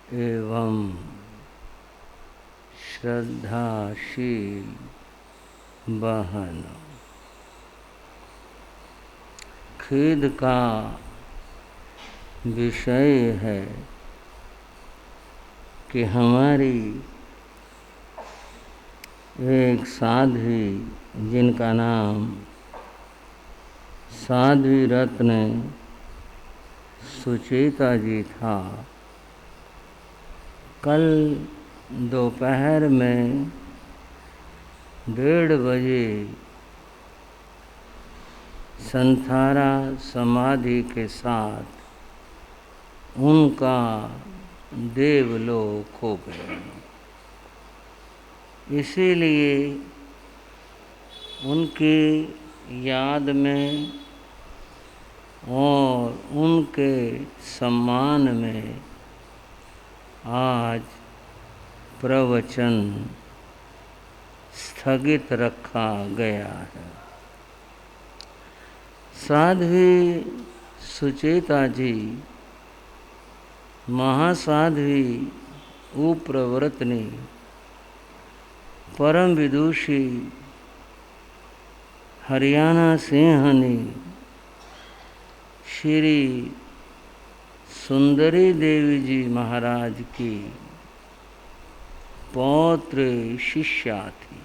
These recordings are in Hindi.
एवं श्रद्धाशील बहन, खेद का विषय है कि हमारी एक साध्वी, जिनका नाम साध्वी रत्न सुचेता जी था, कल दोपहर में 1:30 बजे संथारा समाधि के साथ उनका देवलोक हो गया। इसीलिए उनकी याद में और उनके सम्मान में आज प्रवचन स्थगित रखा गया है। साध्वी सुचेता जी महासाध्वी उप्रव्रतनी परम विदुषी हरियाणा सिंहनी श्री सुंदरी देवी जी महाराज की पौत्र शिष्या थी।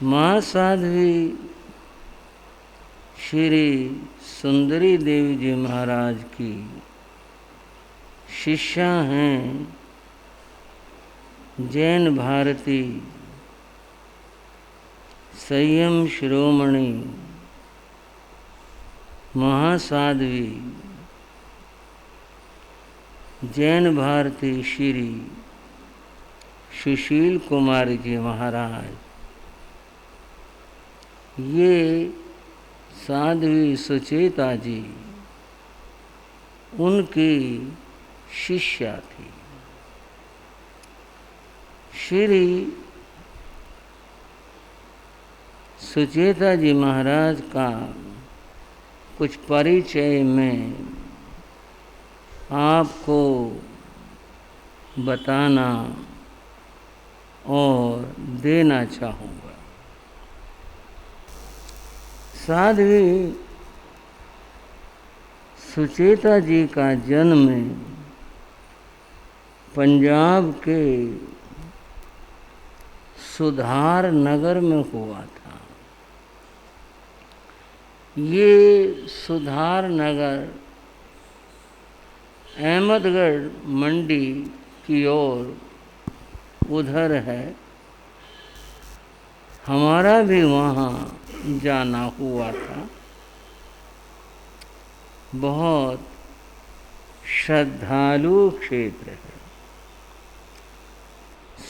महासाध्वी श्री सुंदरी देवी जी महाराज की शिष्या हैं जैन भारती संयम शिरोमणि महासाध्वी जैन भारती श्री सुशील कुमार जी महाराज। ये साध्वी सुचेता जी उनकी शिष्या थी। श्री सुचेता जी महाराज का कुछ परिचय में आपको बताना और देना चाहूँगा। साध्वी सुचेता जी का जन्म पंजाब के सुधार नगर में हुआ था। ये सुधार नगर अहमदगढ़ मंडी की ओर उधर है। हमारा भी वहाँ जाना हुआ था। बहुत श्रद्धालु क्षेत्र है।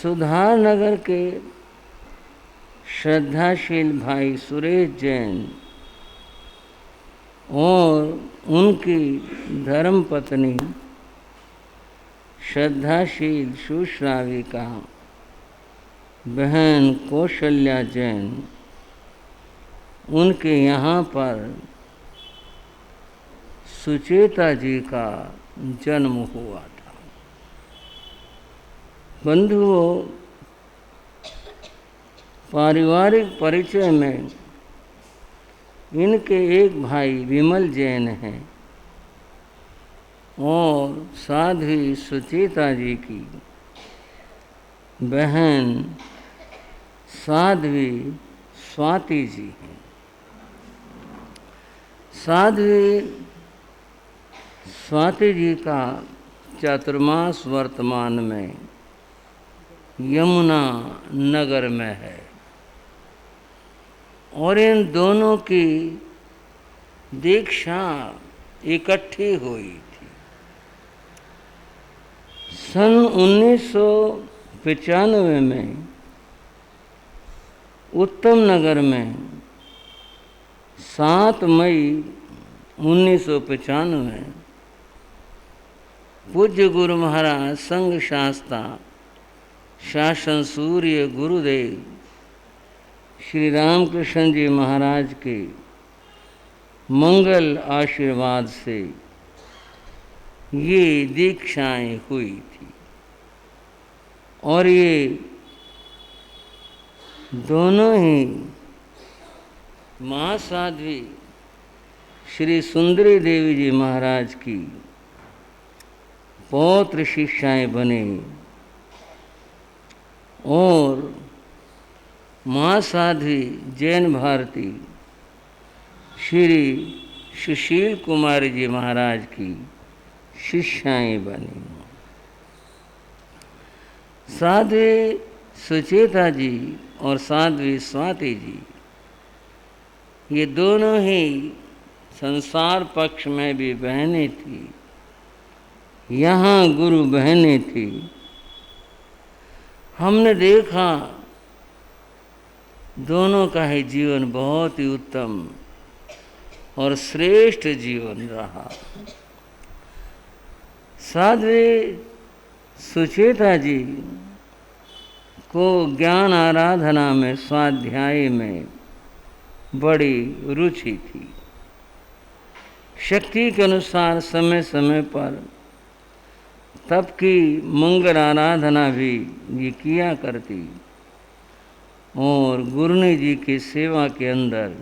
सुधार नगर के श्रद्धाशील भाई सुरेश जैन और उनकी धर्मपत्नी श्रद्धाशील सुश्राविका बहन कौशल्या जैन, उनके यहाँ पर सुचेता जी का जन्म हुआ था। बंधुओं, पारिवारिक परिचय में इनके एक भाई विमल जैन हैं और साध्वी सुचेता जी की बहन साध्वी स्वाति जी हैं। साध्वी स्वाति जी का चातुर्मास वर्तमान में यमुना नगर में है और इन दोनों की दीक्षा इकट्ठी हुई थी। सन 1995 में उत्तम नगर में 7 मई 1995 पूज्य गुरु महाराज संघ शास्ता शासन सूर्य गुरुदेव श्री रामकृष्ण जी महाराज के मंगल आशीर्वाद से ये दीक्षाएं हुई थी। और ये दोनों ही महासाध्वी श्री सुंदरी देवी जी महाराज की पौत्र शिष्याएं बने और महासाध्वी जैन भारती श्री सुशील कुमारी जी महाराज की शिष्याएं बनी। साध्वी सुचेता जी और साध्वी स्वाति जी ये दोनों ही संसार पक्ष में भी बहनें थी, यहाँ गुरु बहनें थी। हमने देखा दोनों का ही जीवन बहुत ही उत्तम और श्रेष्ठ जीवन रहा। साध्वी सुचेता जी को ज्ञान आराधना में, स्वाध्याय में बड़ी रुचि थी। शक्ति के अनुसार समय समय पर तप की मंगल आराधना भी ये किया करती और गुरुनी जी की सेवा के अंदर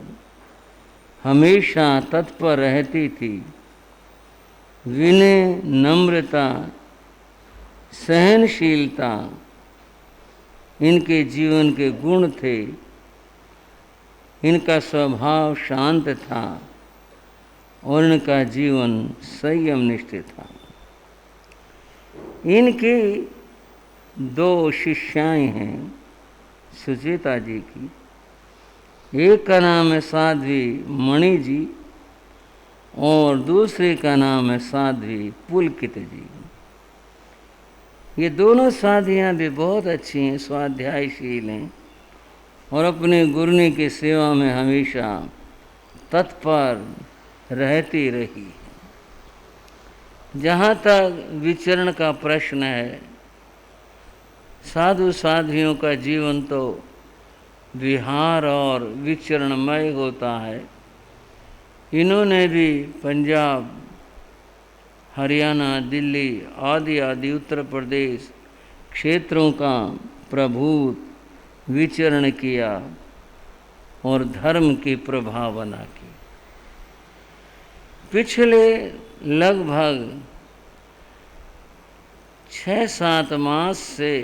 हमेशा तत्पर रहती थी। विनय, नम्रता, सहनशीलता इनके जीवन के गुण थे। इनका स्वभाव शांत था और इनका जीवन संयम निष्ठ था। इनकी दो शिष्याएं हैं सुचेता जी की। एक का नाम है साध्वी मणि जी और दूसरे का नाम है साध्वी पुलकित जी। ये दोनों साधियाँ भी बहुत अच्छी हैं, स्वाध्यायशील हैं और अपने गुरुनी की सेवा में हमेशा तत्पर रहती रही। जहाँ तक विचरण का प्रश्न है, साधु साध्वियों का जीवन तो विहार और विचरणमय होता है। इन्होंने भी पंजाब, हरियाणा, दिल्ली आदि आदि उत्तर प्रदेश क्षेत्रों का प्रभुत्व विचरण किया और धर्म की प्रभावना की। पिछले लगभग 6-7 मास से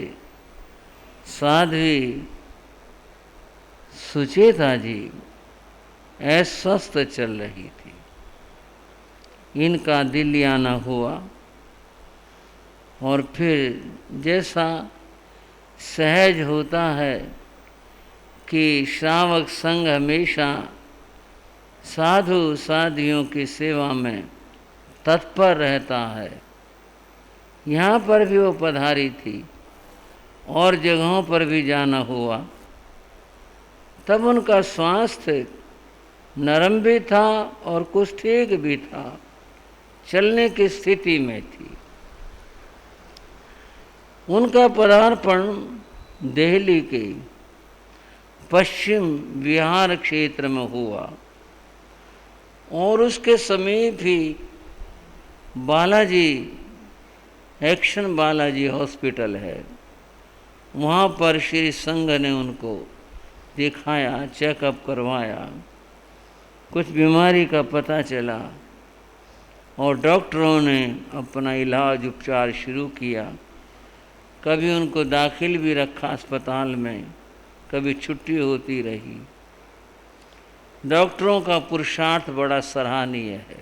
साध्वी सुचेता जी अस्वस्थ चल रही थी। इनका दिल्ली आना हुआ और फिर जैसा सहज होता है कि श्रावक संघ हमेशा साधु साधियों की सेवा में तत्पर रहता है, यहाँ पर भी वो पधारी थी और जगहों पर भी जाना हुआ। तब उनका स्वास्थ्य नरम भी था और कुछ ठीक भी था, चलने की स्थिति में थी। उनका पदार्पण दिल्ली के पश्चिम बिहार क्षेत्र में हुआ और उसके समीप ही बालाजी, एक्शन बालाजी हॉस्पिटल है। वहाँ पर श्री संघ ने उनको दिखाया, चेकअप करवाया, कुछ बीमारी का पता चला और डॉक्टरों ने अपना इलाज उपचार शुरू किया। कभी उनको दाखिल भी रखा अस्पताल में, कभी छुट्टी होती रही। डॉक्टरों का पुरुषार्थ बड़ा सराहनीय है।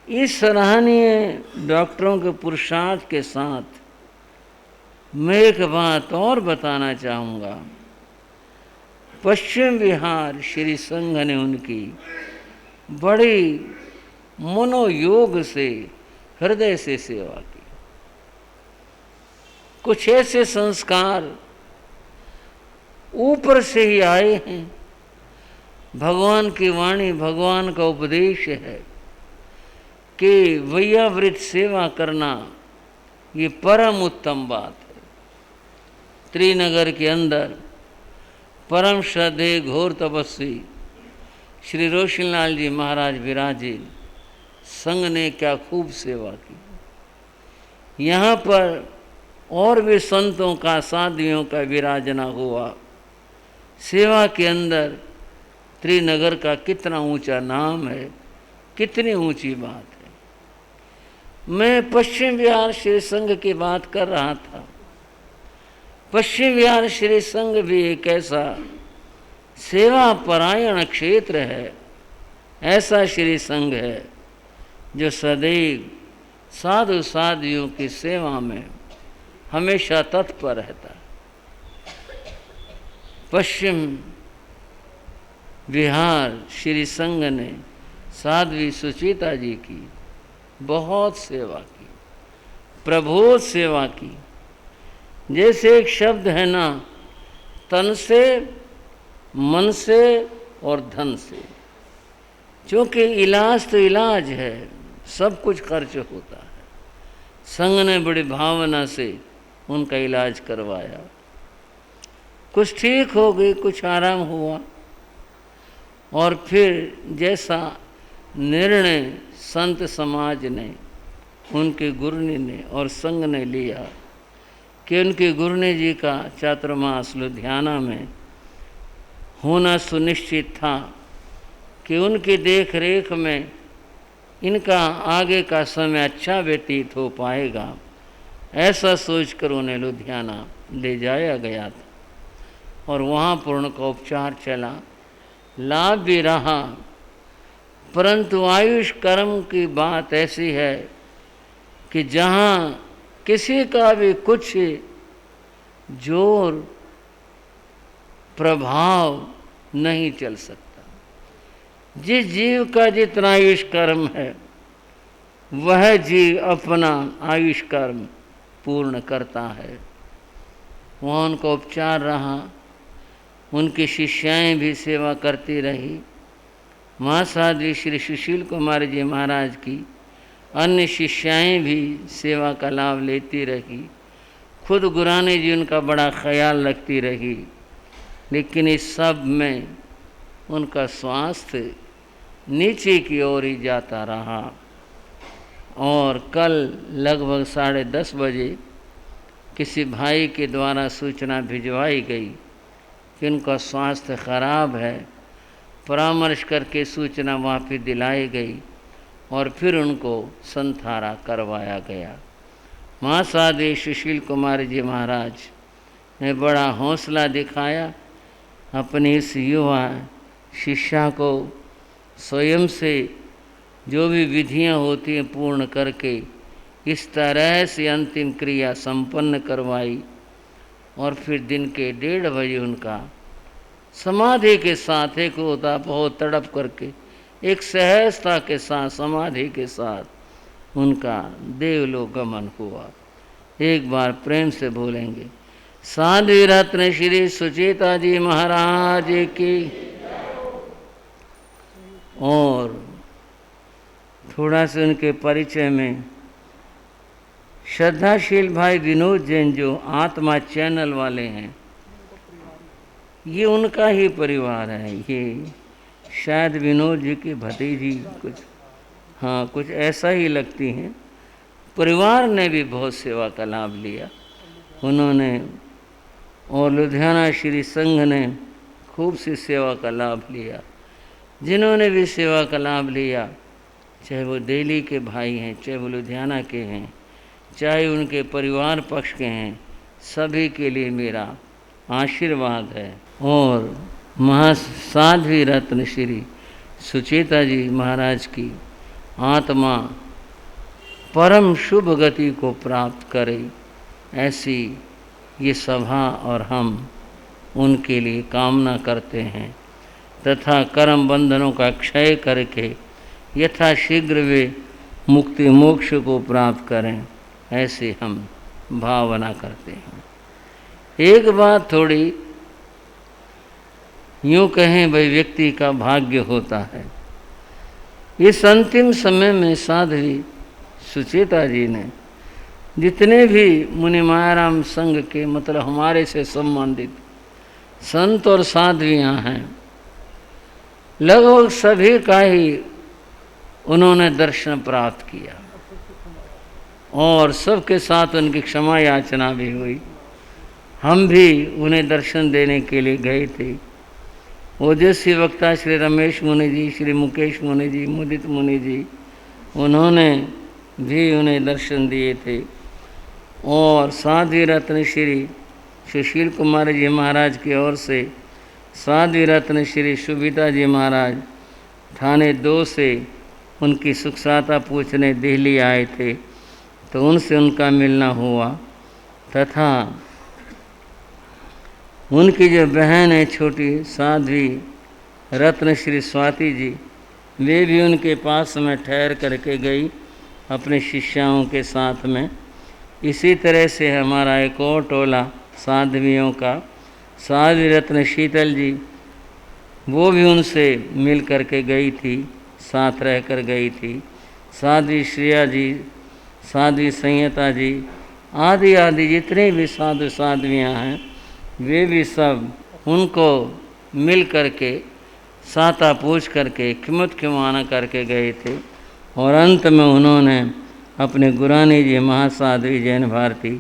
इस सराहनीय डॉक्टरों के पुरुषार्थ के साथ मैं एक बात और बताना चाहूँगा। पश्चिम बिहार श्री संघ ने उनकी बड़ी मनोयोग से, हृदय से सेवा की। कुछ ऐसे संस्कार ऊपर से ही आए हैं। भगवान की वाणी, भगवान का उपदेश है कि वैयावृत सेवा करना ये परम उत्तम बात है। त्रिनगर के अंदर परम श्रद्धेय घोर तपस्वी श्री रोशनलाल जी महाराज विराजित संघ ने क्या खूब सेवा की। यहाँ पर और भी संतों का, साधुओं का विराजना हुआ। सेवा के अंदर त्रिनगर का कितना ऊंचा नाम है, कितनी ऊंची बात है। मैं पश्चिम विहार श्री संघ की बात कर रहा था। पश्चिम विहार श्री संघ भी एक ऐसा सेवा परायण क्षेत्र है, ऐसा श्री संघ है जो सदैव साधु साधियों की सेवा में हमेशा तत्पर रहता है। पश्चिम विहार श्री संघ ने साध्वी सुचेता जी की बहुत सेवा की, प्रबोध सेवा की। जैसे एक शब्द है ना, तन से, मन से और धन से। क्योंकि इलाज तो इलाज है, सब कुछ खर्च होता है। संघ ने बड़ी भावना से उनका इलाज करवाया। कुछ ठीक हो गई, कुछ आराम हुआ, और फिर जैसा निर्णय संत समाज ने, उनके गुरुनी ने और संघ ने लिया कि उनके गुरुनी जी का चातुर्मास लुधियाना में होना सुनिश्चित था कि उनकी देख रेख में इनका आगे का समय अच्छा व्यतीत हो पाएगा, ऐसा सोचकर उन्हें लुधियाना ले जाया गया था। और वहाँ पर उनका उपचार चला, लाभ भी रहा। परंतु आयुष कर्म की बात ऐसी है कि जहाँ किसी का भी कुछ जोर प्रभाव नहीं चल सकता। जिस जीव का जितना आयुष कर्म है, वह जीव अपना आयुष कर्म पूर्ण करता है। वहाँ उनका उपचार रहा, उनकी शिष्याएं भी सेवा करती रही। माँ साध्वी श्री सुशील कुमार जी महाराज की अन्य शिष्याएं भी सेवा का लाभ लेती रही। खुद गुरानी जी उनका बड़ा ख्याल रखती रही। लेकिन इस सब में उनका स्वास्थ्य नीचे की ओर ही जाता रहा। और कल लगभग 10:30 बजे किसी भाई के द्वारा सूचना भिजवाई गई कि उनका स्वास्थ्य खराब है। परामर्श करके सूचना वापस दिलाई गई और फिर उनको संथारा करवाया गया। माँ साध्वी सुशील कुमार जी महाराज ने बड़ा हौसला दिखाया। अपनी इस युवा शिष्या को स्वयं से जो भी विधियां होती हैं पूर्ण करके इस तरह से अंतिम क्रिया संपन्न करवाई। और फिर दिन के 1:30 बजे उनका समाधि के साथ, एक होता बहुत तड़प करके, एक सहजता के साथ, समाधि के साथ उनका देवलोक गमन हुआ। एक बार प्रेम से बोलेंगे, साध्वी रत्न श्री सुचेता जी महाराज की। और थोड़ा सा उनके परिचय में, श्रद्धाशील भाई विनोद जैन जो आत्मा चैनल वाले हैं, ये उनका ही परिवार है। ये शायद विनोद जी की भतीजी कुछ, हाँ कुछ ऐसा ही लगती हैं। परिवार ने भी बहुत सेवा का लाभ लिया उन्होंने। और लुधियाना श्री संघ ने खूब सी सेवा का लाभ लिया। जिन्होंने भी सेवा का लाभ लिया, चाहे वो दिल्ली के भाई हैं, चाहे वो लुधियाना के हैं, चाहे उनके परिवार पक्ष के हैं, सभी के लिए मेरा आशीर्वाद है। और महासाध्वी रत्न श्री सुचेता जी महाराज की आत्मा परम शुभ गति को प्राप्त करे, ऐसी ये सभा और हम उनके लिए कामना करते हैं। तथा कर्म बंधनों का क्षय करके यथाशीघ्र वे मुक्ति मोक्ष को प्राप्त करें, ऐसे हम भावना करते हैं। एक बात थोड़ी यूँ कहें भाई, व्यक्ति का भाग्य होता है। इस अंतिम समय में साध्वी सुचेता जी ने जितने भी मुनि मायाराम संघ के, मतलब हमारे से संबंधित संत और साध्वियाँ हैं, लगभग सभी का ही उन्होंने दर्शन प्राप्त किया और सबके साथ उनकी क्षमा याचना भी हुई। हम भी उन्हें दर्शन देने के लिए गए थे। ओजस्वी वक्ता श्री रमेश मुनि जी, श्री मुकेश मुनि जी, मुदित मुनि जी, उन्होंने भी उन्हें दर्शन दिए थे। और साध्वी रत्न श्री सुशील कुमार जी महाराज की ओर से साध्वी रत्न श्री सुविता जी महाराज थाने 2 से उनकी सुखसाता पूछने दिल्ली आए थे, तो उनसे उनका मिलना हुआ। तथा उनकी जो बहन है छोटी साध्वी रत्न श्री स्वाति जी, वे भी उनके पास में ठहर करके गई अपने शिष्याओं के साथ में। इसी तरह से हमारा एक और टोला साध्वियों का, साध्वी रत्न शीतल जी, वो भी उनसे मिल करके गई थी, साथ रह कर गई थी। साध्वी श्रेया जी, साध्वी संहिता जी, आदि आदि जितने भी साधु साध्वियाँ हैं, वे भी सब उनको मिल करके साता पूछ करके खिमत खिमाना करके गए थे। और अंत में उन्होंने अपने गुरानी जी महासाध्वी जैन भारती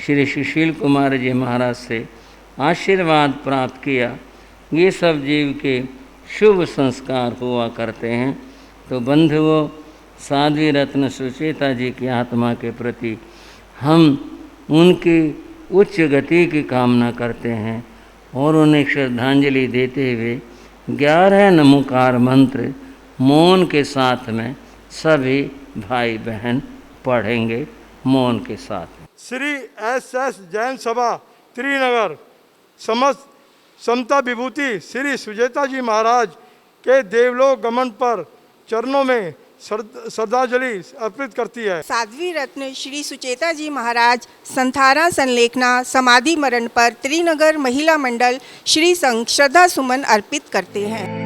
श्री सुशील कुमार जी महाराज से आशीर्वाद प्राप्त किया। ये सब जीव के शुभ संस्कार हुआ करते हैं। तो बंधुओं, साध्वी रत्न सुचेता जी की आत्मा के प्रति हम उनकी उच्च गति की कामना करते हैं और उन्हें श्रद्धांजलि देते हुए 11 नमोकार मंत्र मौन के साथ में सभी भाई बहन पढ़ेंगे मौन के साथ। श्री एस जैन सभा त्रिनगर समस्त समता विभूति श्री सुचेता जी महाराज के देवलोक गमन पर चरणों में श्रद्धांजलि अर्पित करती है। साध्वी रत्न श्री सुचेता जी महाराज संथारा संलेखना समाधि मरण पर त्रिनगर महिला मंडल श्री संघ श्रद्धा सुमन अर्पित करते हैं।